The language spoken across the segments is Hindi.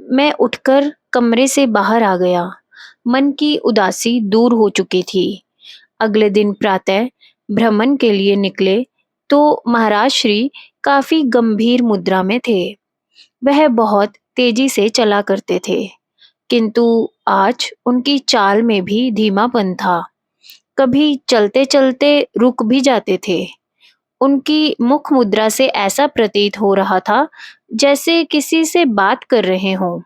मैं उठकर कमरे से बाहर आ गया। मन की उदासी दूर हो चुकी थी। अगले दिन प्रातः भ्रमण के लिए निकले तो महाराज श्री काफी गंभीर मुद्रा में थे। वह बहुत तेजी से चला करते थे, किंतु आज उनकी चाल में भी धीमापन था। कभी चलते चलते रुक भी जाते थे। उनकी मुख मुद्रा से ऐसा प्रतीत हो रहा था जैसे किसी से बात कर रहे हों।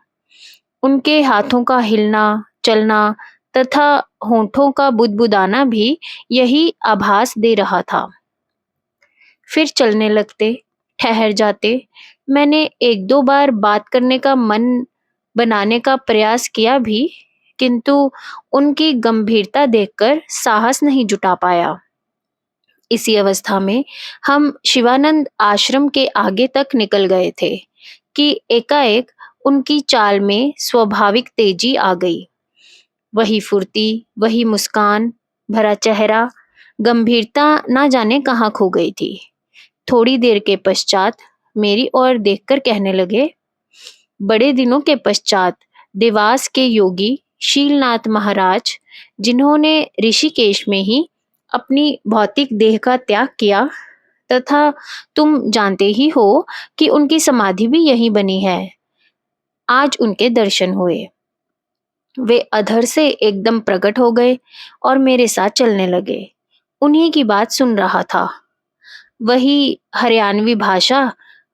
उनके हाथों का हिलना, चलना तथा होठों का बुदबुदाना भी यही आभास दे रहा था। फिर चलने लगते, ठहर जाते। मैंने एक दो बार बात करने का मन बनाने का प्रयास किया भी, किंतु उनकी गंभीरता देखकर साहस नहीं जुटा पाया। इसी अवस्था में हम शिवानंद आश्रम के आगे तक निकल गए थे कि एकाएक उनकी चाल में स्वाभाविक तेजी आ गई। वही फुर्ती, वही मुस्कान भरा चेहरा, गंभीरता ना जाने कहाँ खो गई थी। थोड़ी देर के पश्चात मेरी ओर देखकर कहने लगे, बड़े दिनों के पश्चात देवास के योगी शीलनाथ महाराज, जिन्होंने ऋषिकेश में ही अपनी भौतिक देह का त्याग किया, तथा तुम जानते ही हो कि उनकी समाधि भी यहीं बनी है, आज उनके दर्शन हुए। वे अधर से एकदम प्रकट हो गए और मेरे साथ चलने लगे। उन्हीं की बात सुन रहा था। वही हरियाणवी भाषा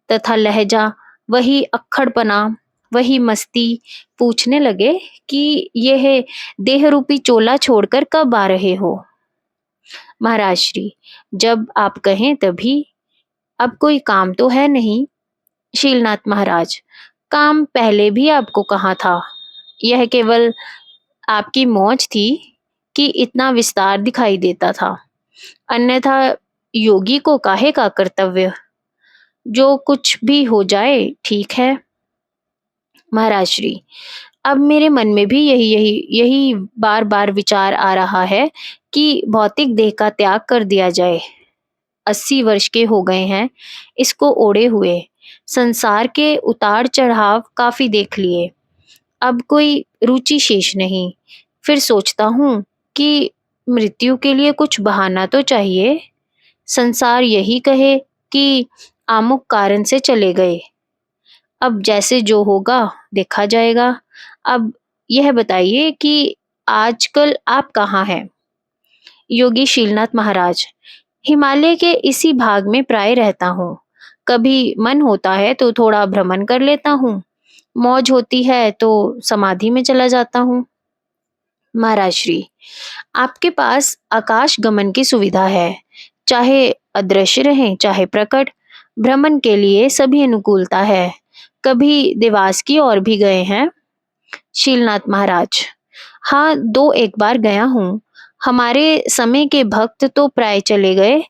तथा लहजा, वही अक्खड़पना, वही मस्ती। पूछने लगे कि यह देह रूपी चोला छोड़कर कब आ रहे हो? महाराज श्री, जब आप कहें तभी। अब कोई काम तो है नहीं? शीलनाथ महाराज, काम पहले भी आपको कहा था। यह केवल आपकी मौज थी कि इतना विस्तार दिखाई देता था, अन्यथा योगी को काहे का कर्तव्य। जो कुछ भी हो जाए ठीक है। महाराज श्री, अब मेरे मन में भी यही बार बार विचार आ रहा है कि भौतिक देह का त्याग कर दिया जाए। 80 वर्ष के हो गए हैं इसको ओढ़े हुए। संसार के उतार चढ़ाव काफी देख लिए, अब कोई रुचि शेष नहीं। फिर सोचता हूँ कि मृत्यु के लिए कुछ बहाना तो चाहिए। संसार यही कहे कि आमुक कारण से चले गए। अब जैसे जो होगा देखा जाएगा। अब यह बताइए कि आजकल आप कहाँ हैं? योगी शीलनाथ महाराज, हिमालय के इसी भाग में प्राय रहता हूँ। कभी मन होता है तो थोड़ा भ्रमण कर लेता हूँ, मौज होती है तो समाधि में चला जाता हूँ। महाराज श्री, आपके पास आकाश गमन की सुविधा है, चाहे अदृश्य रहें चाहे प्रकट, भ्रमण के लिए सभी अनुकूलता है। कभी देवास की ओर भी गए हैं? शीलनाथ महाराज, हाँ, 2-1 बार गया हूँ। हमारे समय के भक्त तो प्राय चले गए।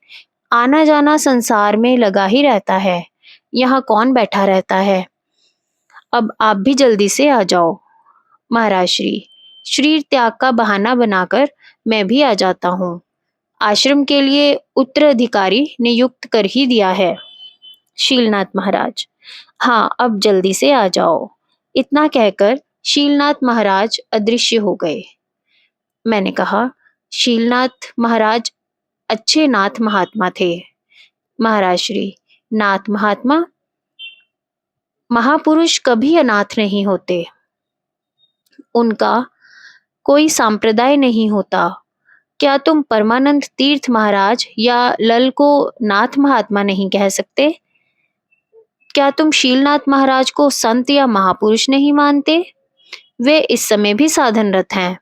आना जाना संसार में लगा ही रहता है, यहाँ कौन बैठा रहता है। अब आप भी जल्दी से आ जाओ। महाराज श्री, शरीर त्याग का बहाना बनाकर मैं भी आ जाता हूँ। आश्रम के लिए उत्तराधिकारी नियुक्त कर ही दिया है। शीलनाथ महाराज, हाँ, अब जल्दी से आ जाओ। इतना कहकर शीलनाथ महाराज अदृश्य हो गए। मैंने कहा, शीलनाथ महाराज अच्छे नाथ महात्मा थे। महाराज श्री, नाथ महात्मा? महापुरुष कभी अनाथ नहीं होते। उनका कोई संप्रदाय नहीं होता। क्या तुम परमानंद तीर्थ महाराज या लल को नाथ महात्मा नहीं कह सकते? क्या तुम शीलनाथ महाराज को संत या महापुरुष नहीं मानते? वे इस समय भी साधनरत हैं।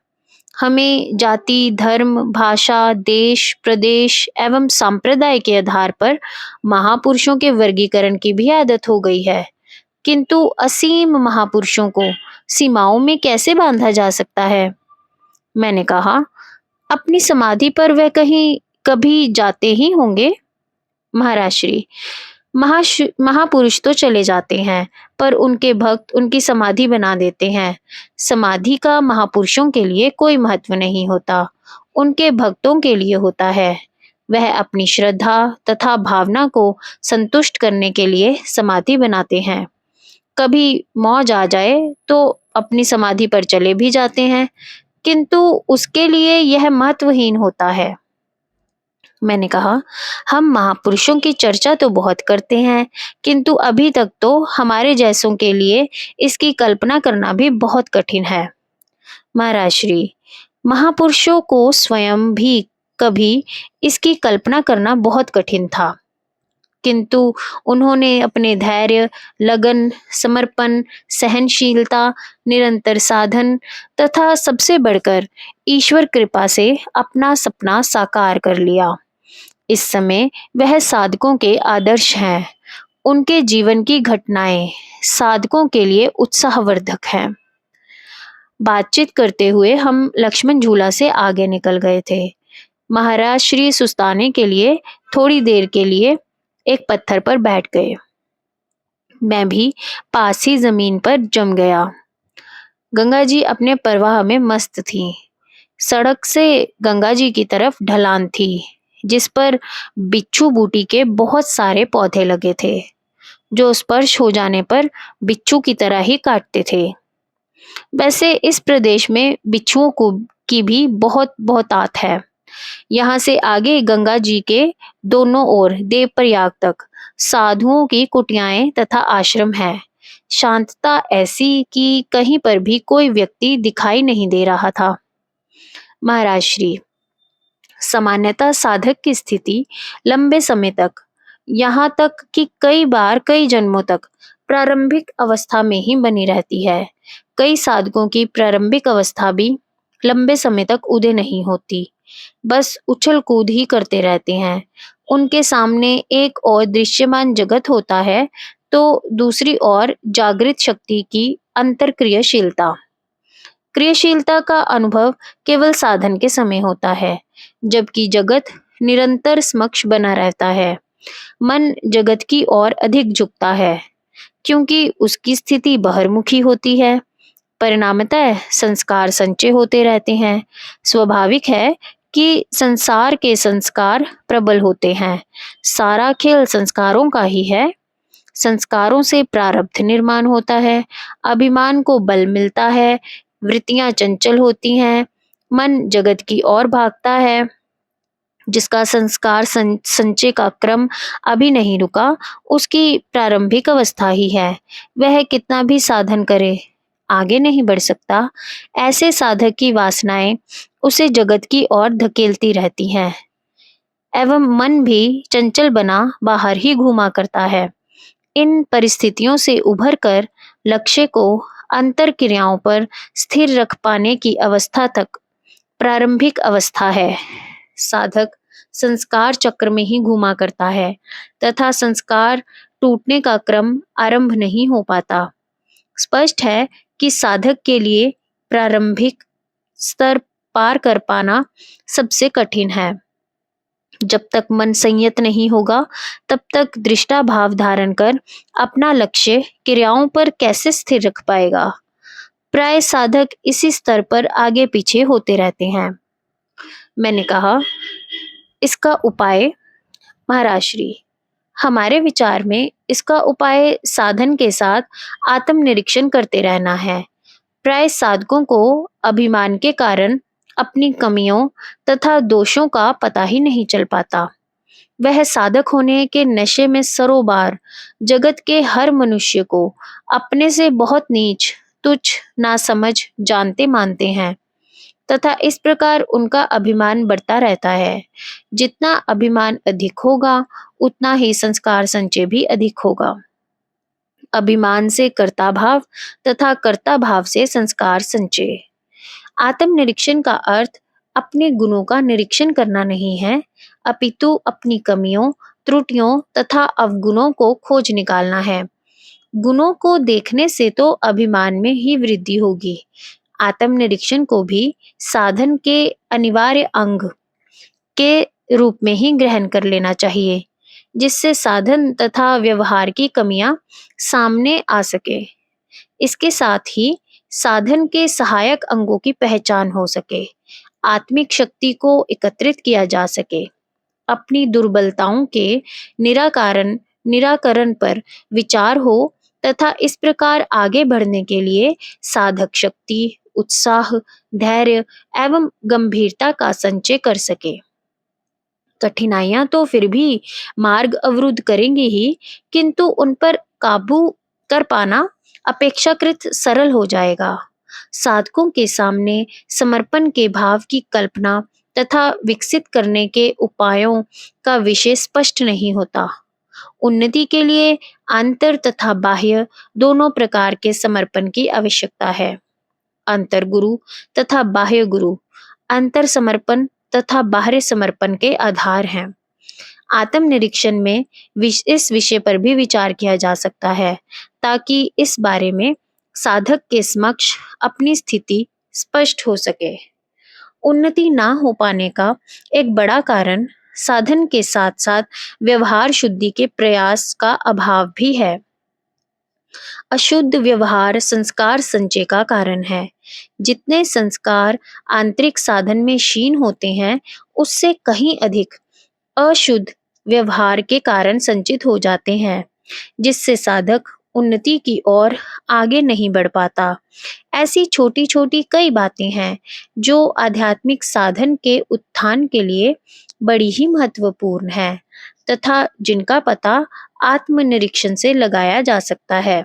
हमें जाति, धर्म, भाषा, देश, प्रदेश एवं संप्रदाय के आधार पर महापुरुषों के वर्गीकरण की भी आदत हो गई है, किंतु असीम महापुरुषों को सीमाओं में कैसे बांधा जा सकता है? मैंने कहा, अपनी समाधि पर वह कहीं कभी जाते ही होंगे। महाराज श्री, महापुरुष तो चले जाते हैं, पर उनके भक्त उनकी समाधि बना देते हैं। समाधि का महापुरुषों के लिए कोई महत्व नहीं होता, उनके भक्तों के लिए होता है। वह अपनी श्रद्धा तथा भावना को संतुष्ट करने के लिए समाधि बनाते हैं। कभी मौज आ जाए तो अपनी समाधि पर चले भी जाते हैं, किंतु उसके लिए यह महत्वहीन होता है। मैंने कहा, हम महापुरुषों की चर्चा तो बहुत करते हैं, किंतु अभी तक तो हमारे जैसों के लिए इसकी कल्पना करना भी बहुत कठिन है। महाराज श्री, महापुरुषों को स्वयं भी कभी इसकी कल्पना करना बहुत कठिन था, किंतु उन्होंने अपने धैर्य, लगन, समर्पण, सहनशीलता, निरंतर साधन तथा सबसे बढ़कर ईश्वर कृपा से अपना सपना साकार कर लिया। इस समय वह साधकों के आदर्श हैं। उनके जीवन की घटनाएं साधकों के लिए उत्साहवर्धक हैं। बातचीत करते हुए हम लक्ष्मण झूला से आगे निकल गए थे। महाराज श्री सुस्ताने के लिए थोड़ी देर के लिए एक पत्थर पर बैठ गए। मैं भी पास ही जमीन पर जम गया। गंगा जी अपने प्रवाह में मस्त थी। सड़क से गंगा जी की तरफ ढलान थी, जिस पर बिच्छू बूटी के बहुत सारे पौधे लगे थे, जो स्पर्श हो जाने पर बिच्छू की तरह ही काटते थे। वैसे इस प्रदेश में बिच्छुओं को की भी बहुत बहुतात है। यहाँ से आगे गंगा जी के दोनों ओर देवप्रयाग तक साधुओं की कुटियाएं तथा आश्रम है। शांतता ऐसी कि कहीं पर भी कोई व्यक्ति दिखाई नहीं दे रहा था। महाराज श्री, सामान्यतः साधक की स्थिति लंबे समय तक, यहाँ तक कि कई बार कई जन्मों तक प्रारंभिक अवस्था में ही बनी रहती है। कई साधकों की प्रारंभिक अवस्था भी लंबे समय तक उदय नहीं होती, बस उछल कूद ही करते रहते हैं। उनके सामने एक और दृश्यमान जगत होता है, तो दूसरी ओर जागृत शक्ति की अंतरक्रियाशीलता। क्रियाशीलता का अनुभव केवल साधन के समय होता है, जबकि जगत निरंतर समक्ष बना रहता है। मन जगत की ओर अधिक झुकता है, क्योंकि उसकी स्थिति बहिर्मुखी होती है। परिणामतः संस्कार संचय होते रहते हैं। स्वाभाविक है कि संसार के संस्कार प्रबल होते हैं। सारा खेल संस्कारों का ही है। संस्कारों से प्रारब्ध निर्माण होता है, अभिमान को बल मिलता है, वृत्तियां चंचल होती हैं, मन जगत की ओर भागता है। जिसका संस्कार संचय का क्रम अभी नहीं रुका, उसकी प्रारंभिक अवस्था ही है। वह कितना भी साधन करे, आगे नहीं बढ़ सकता। ऐसे साधक की वासनाएं उसे जगत की ओर धकेलती रहती हैं, एवं मन भी चंचल बना बाहर ही घूमा करता है। इन परिस्थितियों से उभरकर लक्ष्य को अंतर क्रियाओं पर स्थिर रख पाने की अवस्था तक प्रारंभिक अवस्था है। साधक संस्कार चक्र में ही घूमा करता है तथा संस्कार टूटने का क्रम आरंभ नहीं हो पाता। स्पष्ट है कि साधक के लिए प्रारंभिक स्तर पार कर पाना सबसे कठिन है। जब तक मन संयत नहीं होगा, तब तक दृष्टा भाव धारण कर अपना लक्ष्य क्रियाओं पर कैसे स्थिर रख पाएगा। प्राय साधक इसी स्तर पर आगे पीछे होते रहते हैं। मैंने कहा, इसका उपाय? महाराज श्री, हमारे विचार में इसका उपाय साधन के साथ आत्मनिरीक्षण करते रहना है। प्राय साधकों को अभिमान के कारण अपनी कमियों तथा दोषों का पता ही नहीं चल पाता। वह साधक होने के नशे में सरोबार जगत के हर मनुष्य को अपने से बहुत नीच, तुच्छ, नासमझ जानते मानते हैं तथा इस प्रकार उनका अभिमान बढ़ता रहता है। जितना अभिमान अधिक होगा, उतना ही संस्कार संचय भी अधिक होगा। अभिमान से कर्ता भाव तथा कर्ता भाव से संस्कार संचय। आत्मनिरीक्षण का अर्थ अपने गुणों का निरीक्षण करना नहीं है, अपितु अपनी कमियों, त्रुटियों तथा अवगुणों को खोज निकालना है। गुणों को देखने से तो अभिमान में ही वृद्धि होगी। आत्मनिरीक्षण को भी साधन के अनिवार्य अंग के रूप में ही ग्रहण कर लेना चाहिए, जिससे साधन तथा व्यवहार की कमियां सामने आ सके। इसके साथ ही साधन के सहायक अंगों की पहचान हो सके, आत्मिक शक्ति को एकत्रित किया जा सके, अपनी दुर्बलताओं के निराकरण पर विचार हो तथा इस प्रकार आगे बढ़ने के लिए साधक शक्ति, उत्साह, धैर्य एवं गंभीरता का संचय कर सके। कठिनाइयां तो फिर भी मार्ग अवरुद्ध करेंगी ही, किंतु उन पर काबू कर पाना अपेक्षाकृत सरल हो जाएगा। साधकों के सामने समर्पण के भाव की कल्पना तथा विकसित करने के उपायों का विषय स्पष्ट नहीं होता। उन्नति के लिए आंतर तथा बाह्य दोनों प्रकार के समर्पण की आवश्यकता है। अंतर गुरु तथा बाह्य गुरु अंतर समर्पण तथा बाह्य समर्पण के आधार हैं। आत्मनिरीक्षण में इस विषय पर भी विचार किया जा सकता है, ताकि इस बारे में साधक के समक्ष अपनी स्थिति स्पष्ट हो सके। उन्नति ना हो पाने का एक बड़ा कारण साधन के साथ साथ व्यवहार शुद्धि के प्रयास का अभाव भी है। अशुद्ध व्यवहार संस्कार संचय का कारण है। जितने संस्कार आंतरिक साधन में क्षीण होते हैं, उससे कहीं अधिक अशुद्ध व्यवहार के कारण संचित हो जाते हैं, जिससे साधक उन्नति की ओर आगे नहीं बढ़ पाता। ऐसी छोटी छोटी कई बातें हैं जो आध्यात्मिक साधन के उत्थान के लिए बड़ी ही महत्वपूर्ण है तथा जिनका पता आत्मनिरीक्षण से लगाया जा सकता है।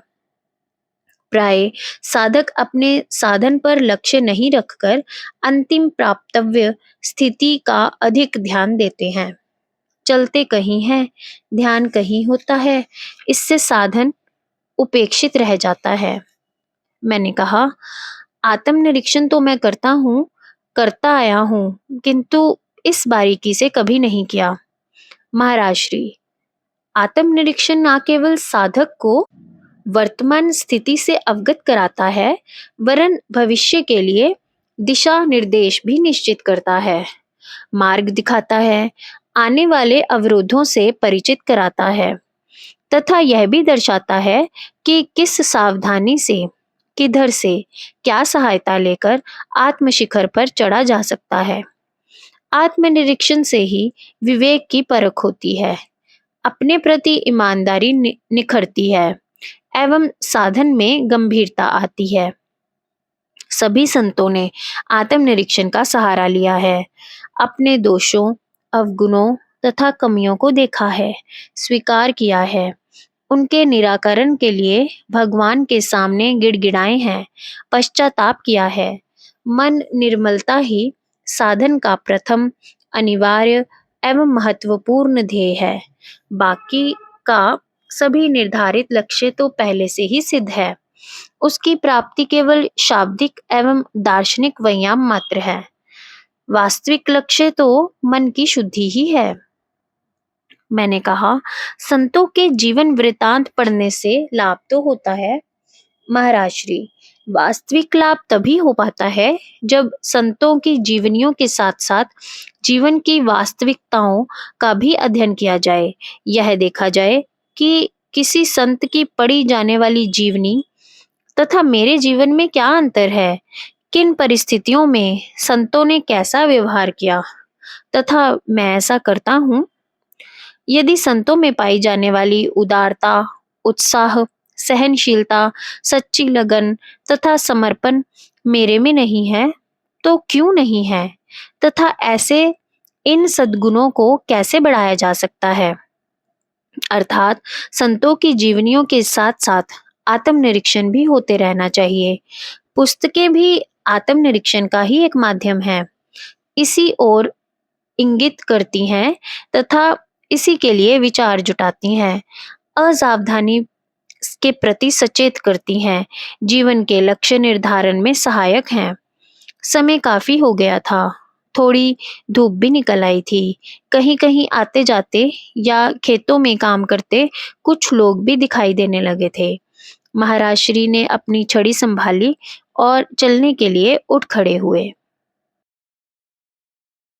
प्राय साधक अपने साधन पर लक्ष्य नहीं रखकर अंतिम प्राप्तव्य स्थिति का अधिक ध्यान देते हैं। चलते कहीं हैं, ध्यान कहीं होता है, इससे साधन उपेक्षित रह जाता है। मैंने कहा, आत्मनिरीक्षण तो मैं करता आया हूँ, किंतु इस बारीकी से कभी नहीं किया। महाराज श्री, आत्मनिरीक्षण न केवल साधक को वर्तमान स्थिति से अवगत कराता है, वरन भविष्य के लिए दिशा निर्देश भी निश्चित करता है, मार्ग दिखाता है, आने वाले अवरोधों से परिचित कराता है तथा यह भी दर्शाता है कि किस सावधानी से, किधर से, क्या सहायता लेकर आत्मशिखर पर चढ़ा जा सकता है। आत्मनिरीक्षण से ही विवेक की परख होती है, अपने प्रति ईमानदारी निखरती है एवं साधन में गंभीरता आती है। सभी संतों ने आत्मनिरीक्षण का सहारा लिया है, अपने दोषों, अवगुणों तथा कमियों को देखा है, स्वीकार किया है, उनके निराकरण के लिए भगवान के सामने गिड़गिड़ाए हैं, पश्चाताप किया है। मन निर्मलता ही साधन का प्रथम, अनिवार्य एवं महत्वपूर्ण ध्येय है। बाकी का सभी निर्धारित लक्ष्य तो पहले से ही सिद्ध है, उसकी प्राप्ति केवल शाब्दिक एवं दार्शनिक व्यायाम मात्र है। वास्तविक लक्ष्य तो मन की शुद्धि ही है। मैंने कहा, संतों के जीवन वृतांत पढ़ने से लाभ तो होता है। महाराज श्री, वास्तविक लाभ तभी हो पाता है जब संतों की जीवनियों के साथ साथ जीवन की वास्तविकताओं का भी अध्ययन किया जाए। यह देखा जाए कि किसी संत की पढ़ी जाने वाली जीवनी तथा मेरे जीवन में क्या अंतर है, किन परिस्थितियों में संतों ने कैसा व्यवहार किया तथा मैं ऐसा करता हूँ। यदि संतों में पाई जाने वाली उदारता, उत्साह, सहनशीलता, सच्ची लगन तथा समर्पण मेरे में नहीं है, तो क्यों नहीं है तथा ऐसे इन सद्गुणों को कैसे बढ़ाया जा सकता है। अर्थात संतों की जीवनियों के साथ साथ आत्मनिरीक्षण भी होते रहना चाहिए। पुस्तकें भी आत्मनिरीक्षण का ही एक माध्यम है, इसी ओर इंगित करती हैं तथा इसी के लिए विचार जुटाती हैं, असावधानी के प्रति सचेत करती हैं, जीवन के लक्ष्य निर्धारण में सहायक हैं। समय काफी हो गया था, थोड़ी धूप भी निकल आई थी। कहीं कहीं आते जाते या खेतों में काम करते कुछ लोग भी दिखाई देने लगे थे। महाराज श्री ने अपनी छड़ी संभाली और चलने के लिए उठ खड़े हुए।